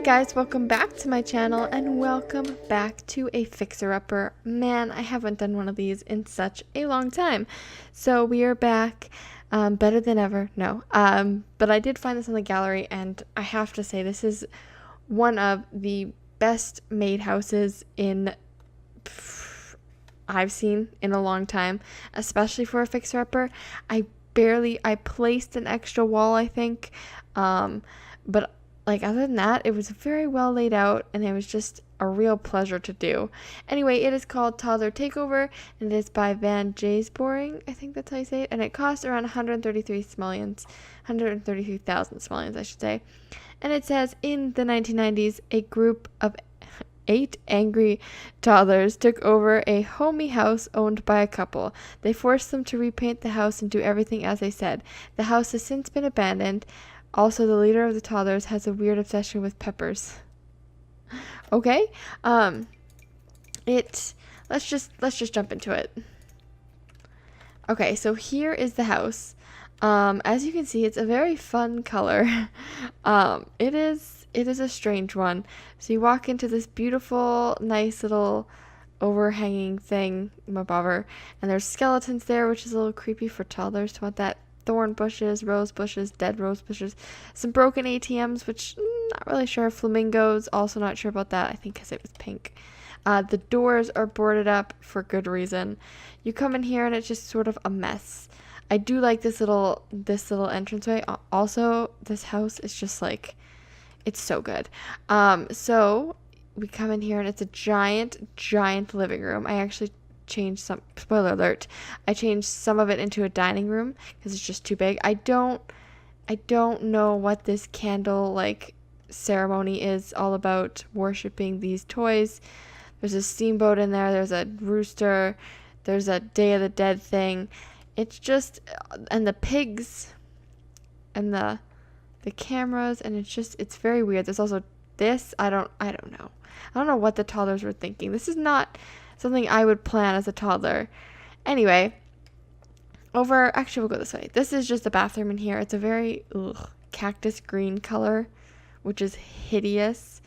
guys, welcome back to my channel and welcome back to a fixer-upper. Man, I haven't done one of these in such a long time. So we are back, better than ever. No, but I did find this on the gallery and I have to say this is one of the best made houses I've seen in a long time, especially for a fixer-upper. I placed an extra wall, I think, but like, other than that, it was very well laid out, and it was just a real pleasure to do. Anyway, it is called Toddler Takeover, and it is by Van Jaysboring, I think that's how you say it, and it costs around 133,000 simoleons, I should say. And it says, in the 1990s, a group of 8 angry toddlers took over a homey house owned by a couple. They forced them to repaint the house and do everything as they said. The house has since been abandoned. Also, the leader of the toddlers has a weird obsession with peppers. Okay, let's just jump into it. Okay, so here is the house. As you can see, it's a very fun color. It is a strange one. So you walk into this beautiful, nice little overhanging thing above her, and there's skeletons there, which is a little creepy for toddlers to want that. Thorn bushes, rose bushes, dead rose bushes, some broken ATMs, which not really sure. Flamingos, also not sure about that, I think because it was pink. The doors are boarded up for good reason. You come in here and it's just sort of a mess. I do like this little entranceway. Also, this house is just like, it's so good. So we come in here and it's a giant living room. I actually changed some, spoiler alert, I changed some of it into a dining room because it's just too big. I don't know what this candle like ceremony is all about, worshiping these toys. There's a steamboat in there, there's a rooster, there's a Day of the Dead thing. It's just, and the pigs and the cameras, and it's very weird. There's also this, I don't know what the toddlers were thinking. This is not something I would plan as a toddler. Anyway, actually we'll go this way. This is just a bathroom in here. It's a very cactus green color, which is hideous.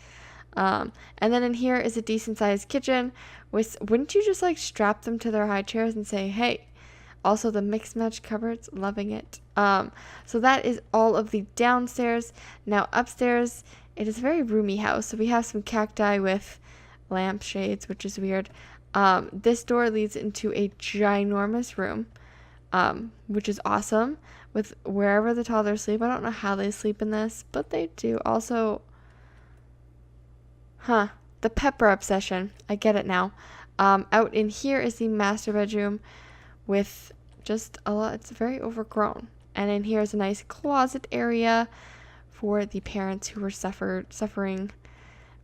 And then in here is a decent sized kitchen. Wouldn't you just like strap them to their high chairs and say, hey? Also the mixed match cupboards, loving it. So that is all of the downstairs. Now upstairs, it is a very roomy house. So we have some cacti with lampshades, which is weird. This door leads into a ginormous room, which is awesome, with wherever the toddlers sleep. I don't know how they sleep in this, but they do. Also, the pepper obsession. I get it now. Out in here is the master bedroom with just a lot. It's very overgrown. And in here is a nice closet area for the parents who were suffering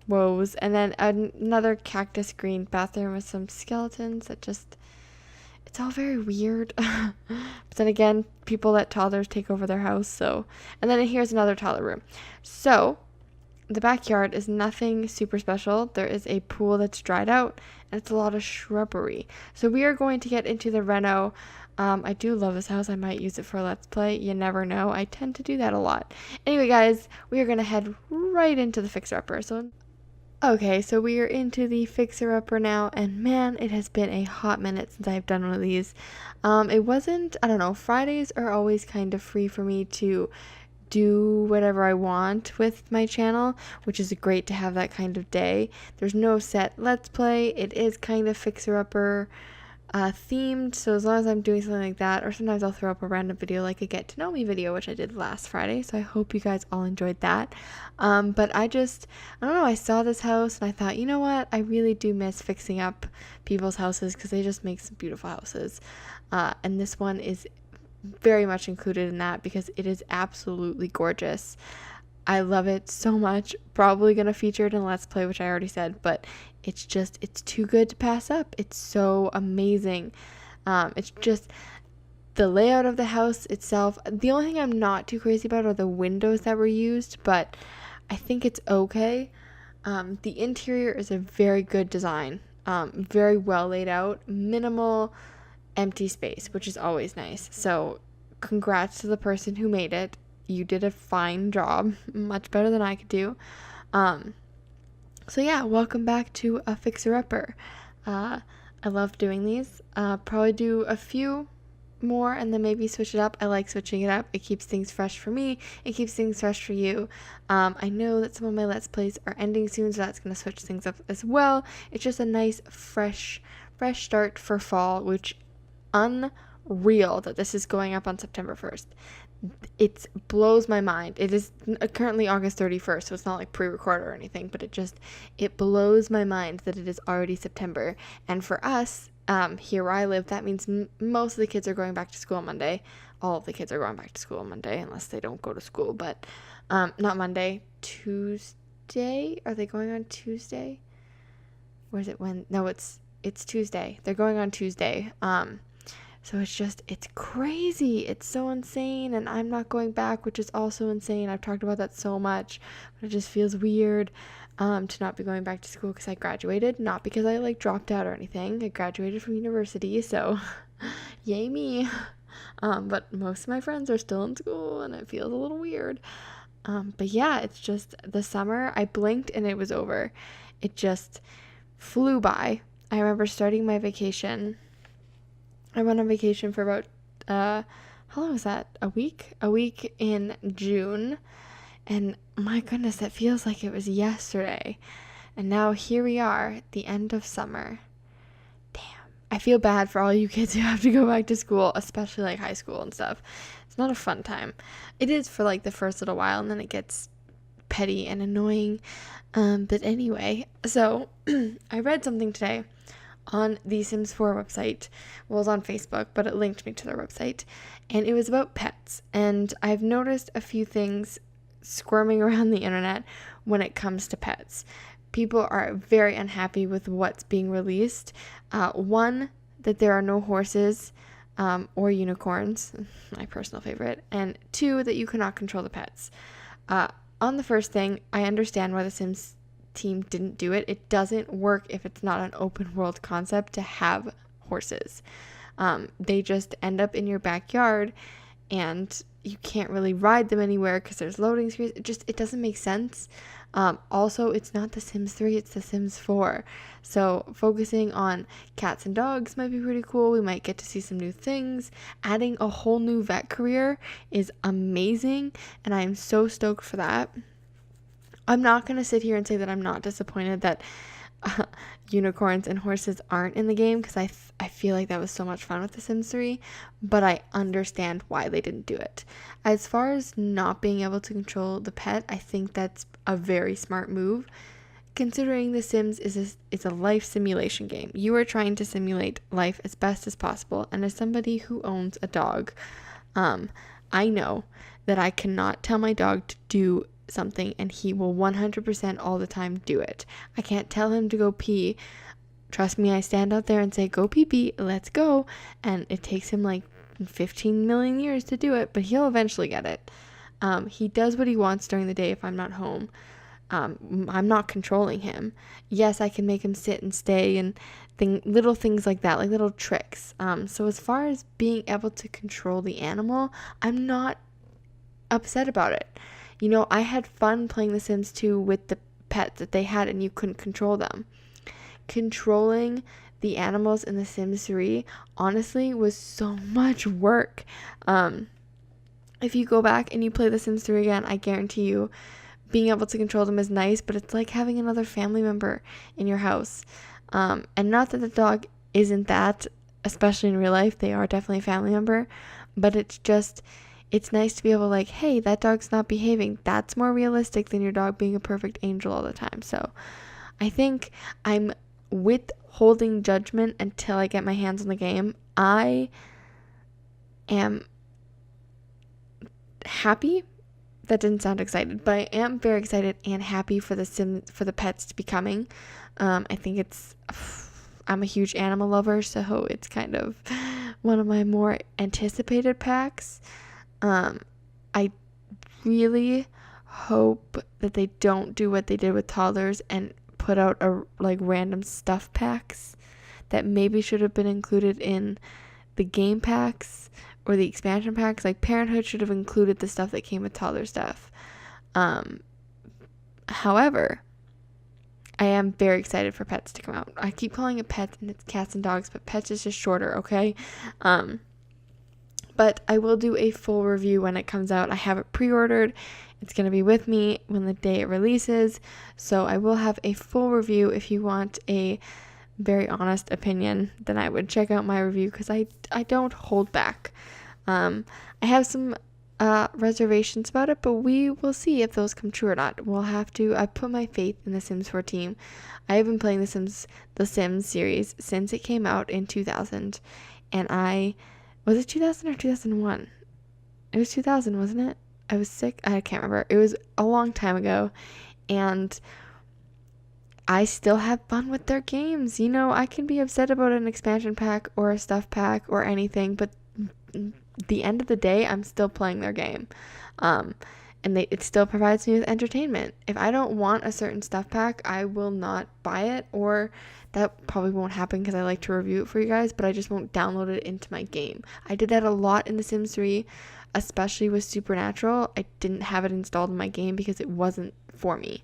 woes. And then another cactus green bathroom with some skeletons that just, it's all very weird. But then again, people let toddlers take over their house. So, and then here's another toddler room. So the backyard is nothing super special. There is a pool that's dried out and it's a lot of shrubbery. So we are going to get into the Reno. I do love this house. I might use it for a Let's Play. You never know. I tend to do that a lot. Anyway, guys, we are going to head right into the fixer-upper. Okay, so we are into the fixer-upper now, and man, it has been a hot minute since I've done one of these. It wasn't, I don't know, Fridays are always kind of free for me to do whatever I want with my channel, which is great to have that kind of day. There's no set Let's Play. It is kind of fixer-upper themed, so as long as I'm doing something like that, or sometimes I'll throw up a random video like a get to know me video, which I did last Friday, so I hope you guys all enjoyed that. But I don't know, I saw this house and I thought, you know what, I really do miss fixing up people's houses because they just make some beautiful houses, and this one is very much included in that because it is absolutely gorgeous. I love it so much. Probably gonna feature it in Let's Play, which I already said, but it's too good to pass up. It's so amazing. It's just the layout of the house itself. The only thing I'm not too crazy about are the windows that were used, but I think it's okay. The interior is a very good design. Very well laid out, minimal empty space, which is always nice. So congrats to the person who made it. You did a fine job, much better than I could do. So yeah, welcome back to a Fixer-Upper. I love doing these. Probably do a few more and then maybe switch it up. I like switching it up. It keeps things fresh for me. It keeps things fresh for you. I know that some of my Let's Plays are ending soon, so that's going to switch things up as well. It's just a nice, fresh start for fall, which unreal that this is going up on September 1st. It blows my mind. It is currently August 31st, so it's not like pre-recorded or anything, but it blows my mind that it is already September. And for us, here where I live, that means most of the kids are going back to school on Monday. All of the kids are going back to school on Monday, unless they don't go to school, but not Monday, Tuesday. Are they going on Tuesday? Or is it when? No, it's Tuesday. They're going on Tuesday. So it's crazy. It's so insane. And I'm not going back, which is also insane. I've talked about that so much, but it just feels weird to not be going back to school because I graduated, not because I dropped out or anything. I graduated from university, so yay me. But most of my friends are still in school and it feels a little weird. But yeah, it's just the summer. I blinked and it was over. It just flew by. I remember starting my vacation. I went on vacation for about, how long was that? A week? A week in June. And my goodness, that feels like it was yesterday. And now here we are at the end of summer. Damn. I feel bad for all you kids who have to go back to school, especially high school and stuff. It's not a fun time. It is for the first little while, and then it gets petty and annoying. But anyway, so I read something today on the Sims 4 website. Well, it was on Facebook, but it linked me to their website. And it was about pets. And I've noticed a few things squirming around the internet when it comes to pets. People are very unhappy with what's being released. One, that there are no horses or unicorns, my personal favorite. And two, that you cannot control the pets. On the first thing, I understand why the Sims team didn't do it. It doesn't work if it's not an open world concept to have horses. They just end up in your backyard and you can't really ride them anywhere because there's loading screens. It doesn't make sense. Also, it's not The Sims 3, it's The Sims 4. So focusing on cats and dogs might be pretty cool. We might get to see some new things. Adding a whole new vet career is amazing, and I am so stoked for that. I'm not going to sit here and say that I'm not disappointed that unicorns and horses aren't in the game, because I feel like that was so much fun with The Sims 3, but I understand why they didn't do it. As far as not being able to control the pet, I think that's a very smart move, considering The Sims is a life simulation game. You are trying to simulate life as best as possible, and as somebody who owns a dog, I know that I cannot tell my dog to do something and he will 100% all the time do it. I can't tell him to go pee. Trust me, I stand out there and say, go pee pee, let's go. And it takes him 15 million years to do it, but he'll eventually get it. He does what he wants during the day if I'm not home. I'm not controlling him. Yes, I can make him sit and stay and little things like that, like little tricks. So as far as being able to control the animal, I'm not upset about it. I had fun playing The Sims 2 with the pets that they had and you couldn't control them. Controlling the animals in The Sims 3 honestly was so much work. If you go back and you play The Sims 3 again, I guarantee you being able to control them is nice, but it's like having another family member in your house. And not that the dog isn't that, especially in real life, they are definitely a family member, but it's nice to be able hey, that dog's not behaving. That's more realistic than your dog being a perfect angel all the time. So I think I'm withholding judgment until I get my hands on the game. I am happy. That didn't sound excited, but I am very excited and happy for the pets to be coming. I think I'm a huge animal lover, so it's kind of one of my more anticipated packs. I really hope that they don't do what they did with Toddlers and put out random stuff packs that maybe should have been included in the game packs or the expansion packs. Parenthood should have included the stuff that came with Toddler stuff. However, I am very excited for Pets to come out. I keep calling it Pets and it's Cats and Dogs, but Pets is just shorter, okay? But I will do a full review when it comes out. I have it pre-ordered. It's going to be with me when the day it releases. So I will have a full review. If you want a very honest opinion, then I would check out my review because I don't hold back. I have some reservations about it, but we will see if those come true or not. I put my faith in the Sims 4 team. I have been playing the Sims series since it came out in 2000, and was it 2000 or 2001? It was 2000, wasn't it? I was sick. I can't remember. It was a long time ago, and I still have fun with their games. You know, I can be upset about an expansion pack or a stuff pack or anything, but the end of the day, I'm still playing their game. And it still provides me with entertainment. If I don't want a certain stuff pack, I will not buy it, or that probably won't happen because I like to review it for you guys, but I just won't download it into my game. I did that a lot in The Sims 3, especially with Supernatural. I didn't have it installed in my game because it wasn't for me.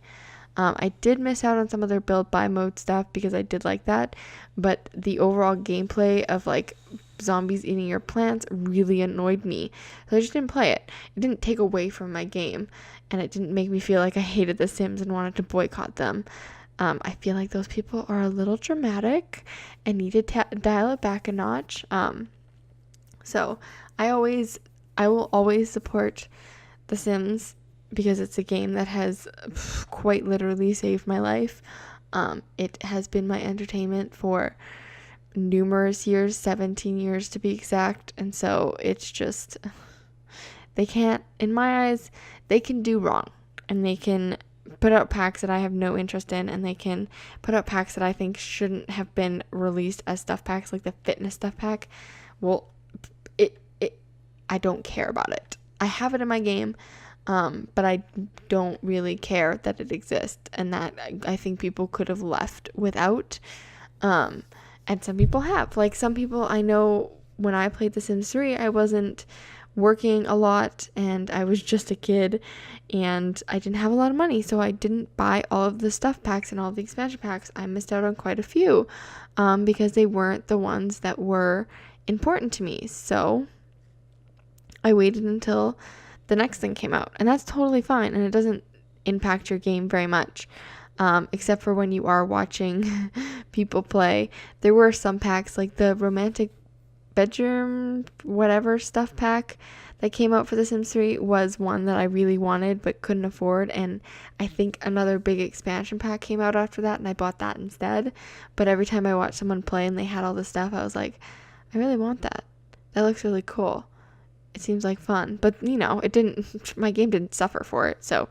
I did miss out on some of their build buy mode stuff because I did like that, but the overall gameplay of like zombies eating your plants really annoyed me, so I just didn't play it. It didn't take away from my game, and it didn't make me feel like I hated The Sims and wanted to boycott them. I feel like those people are a little dramatic and need to dial it back a notch. So I will always support The Sims because it's a game that has quite literally saved my life. It has been my entertainment for numerous years, 17 years to be exact, and so it's just, they can't, in my eyes, they can do wrong, and they can put out packs that I have no interest in, and they can put out packs that I think shouldn't have been released as stuff packs, like the fitness stuff pack. Well, I don't care about it. I have it in my game, but I don't really care that it exists, and that I think people could have left without, and some people have. Like, some people I know, when I played The Sims 3, I wasn't working a lot, and I was just a kid, and I didn't have a lot of money, so I didn't buy all of the stuff packs and all of the expansion packs. I missed out on quite a few, because they weren't the ones that were important to me, so I waited until the next thing came out, and that's totally fine, and it doesn't impact your game very much, except for when you are watching people play. There were some packs, like the romantic bedroom whatever stuff pack that came out for The Sims 3 was one that I really wanted but couldn't afford, and I think another big expansion pack came out after that, and I bought that instead. But every time I watched someone play and they had all this stuff, I was like, I really want that. That looks really cool. It seems like fun, but you know, my game didn't suffer for it. So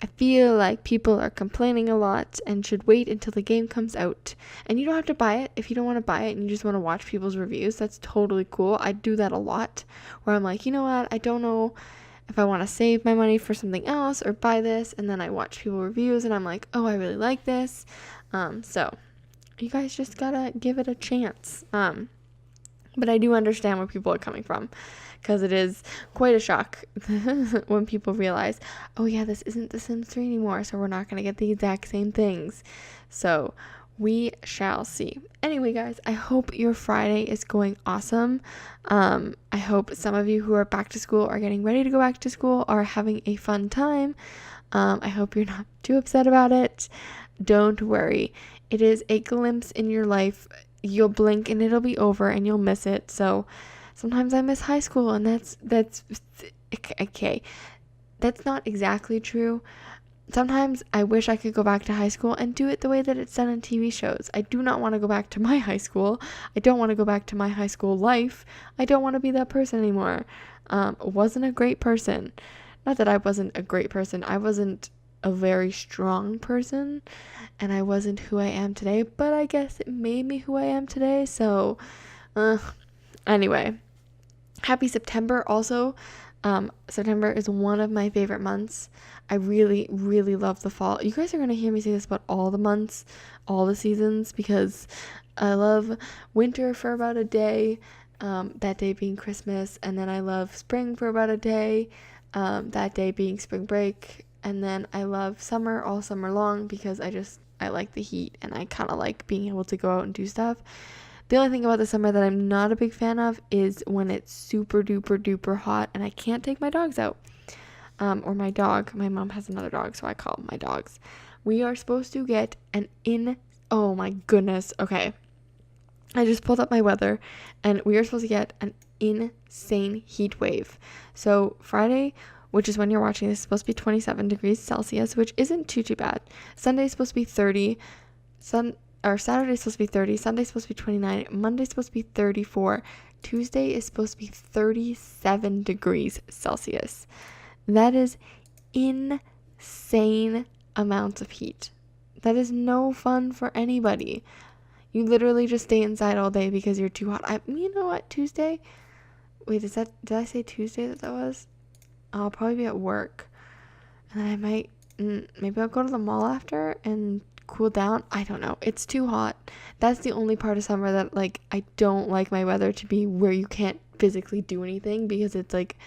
I feel like people are complaining a lot and should wait until the game comes out. And you don't have to buy it if you don't want to buy it and you just want to watch people's reviews. That's totally cool. I do that a lot, where I'm like, you know what, I don't know if I want to save my money for something else or buy this, and then I watch people's reviews and I'm like, oh, I really like this. So you guys just gotta give it a chance. But I do understand where people are coming from, because it is quite a shock when people realize, oh yeah, this isn't The Sims 3 anymore, so we're not going to get the exact same things. So we shall see. Anyway, guys, I hope your Friday is going awesome. I hope some of you who are back to school, are getting ready to go back to school, are having a fun time. I hope you're not too upset about it. Don't worry. It is a glimpse in your life. You'll blink and it'll be over and you'll miss it. So sometimes I miss high school, and that's okay. That's not exactly true. Sometimes I wish I could go back to high school and do it the way that it's done in TV shows. I do not want to go back to my high school. I don't want to go back to my high school life. I don't want to be that person anymore. Wasn't a great person. Not that I wasn't a great person. I wasn't a very strong person, and I wasn't who I am today, but I guess it made me who I am today. So anyway, happy September. Also, September is one of my favorite months. I really, really love the fall. You guys are going to hear me say this about all the months, all the seasons, because I love winter for about a day, that day being Christmas, and then I love spring for about a day, that day being spring break, And then I love summer all summer long because I like the heat and I kind of like being able to go out and do stuff. The only thing about the summer that I'm not a big fan of is when it's super duper duper hot and I can't take my dogs out. Or my dog. My mom has another dog, so I call them my dogs. We are supposed to get oh my goodness. Okay. I just pulled up my weather and we are supposed to get an insane heat wave. So Friday, which is when you're watching this, is supposed to be 27 degrees Celsius, which isn't too bad. Sunday is supposed to be 30. Saturday is supposed to be 30. Sunday is supposed to be 29. Monday is supposed to be 34. Tuesday is supposed to be 37 degrees Celsius. That is insane amounts of heat. That is no fun for anybody. You literally just stay inside all day because you're too hot. You know what? Tuesday? Wait, did I say Tuesday that was? I'll probably be at work. And I might, maybe I'll go to the mall after and cool down. I don't know. It's too hot. That's the only part of summer that, like, I don't like my weather to be where you can't physically do anything because it's, like,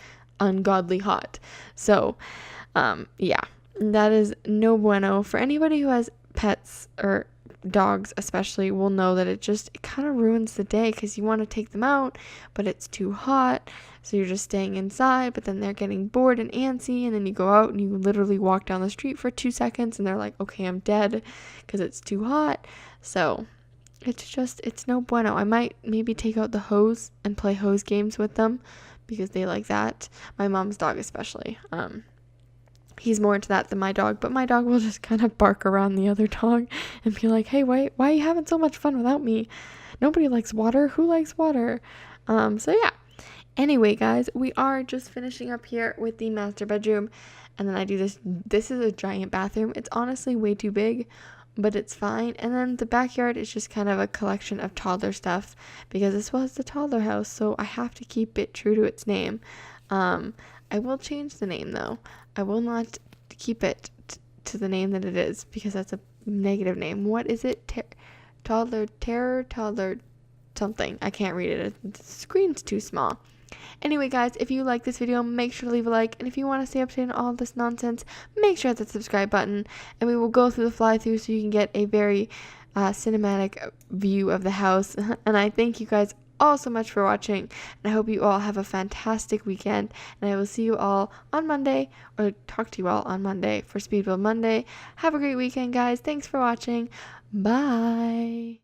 ungodly hot. So, yeah. That is no bueno. For anybody who has pets or dogs especially will know that it kind of ruins the day because you want to take them out but it's too hot, so you're just staying inside, but then they're getting bored and antsy, and then you go out and you literally walk down the street for 2 seconds and they're like, okay, I'm dead because it's too hot. So it's no bueno. I might maybe take out the hose and play hose games with them because they like that. My mom's dog especially. He's more into that than my dog, but my dog will just kind of bark around the other dog and be like, hey, why are you having so much fun without me? Nobody likes water. Who likes water? So yeah. Anyway, guys, we are just finishing up here with the master bedroom, and then I do this. This is a giant bathroom. It's honestly way too big, but it's fine. And then the backyard is just kind of a collection of toddler stuff because this was the toddler house, so I have to keep it true to its name. I will change the name though. I will not keep it to the name that it is because that's a negative name. What is it? Toddler something. I can't read it. The screen's too small. Anyway, guys, if you like this video, make sure to leave a like. And if you want to stay up to date on all this nonsense, make sure to hit the subscribe button. And we will go through the fly-through so you can get a very cinematic view of the house. And I thank you guys all so much for watching, and I hope you all have a fantastic weekend, and I will see you all on Monday, or talk to you all on Monday for Speed Build Monday. Have a great weekend, guys. Thanks for watching. Bye.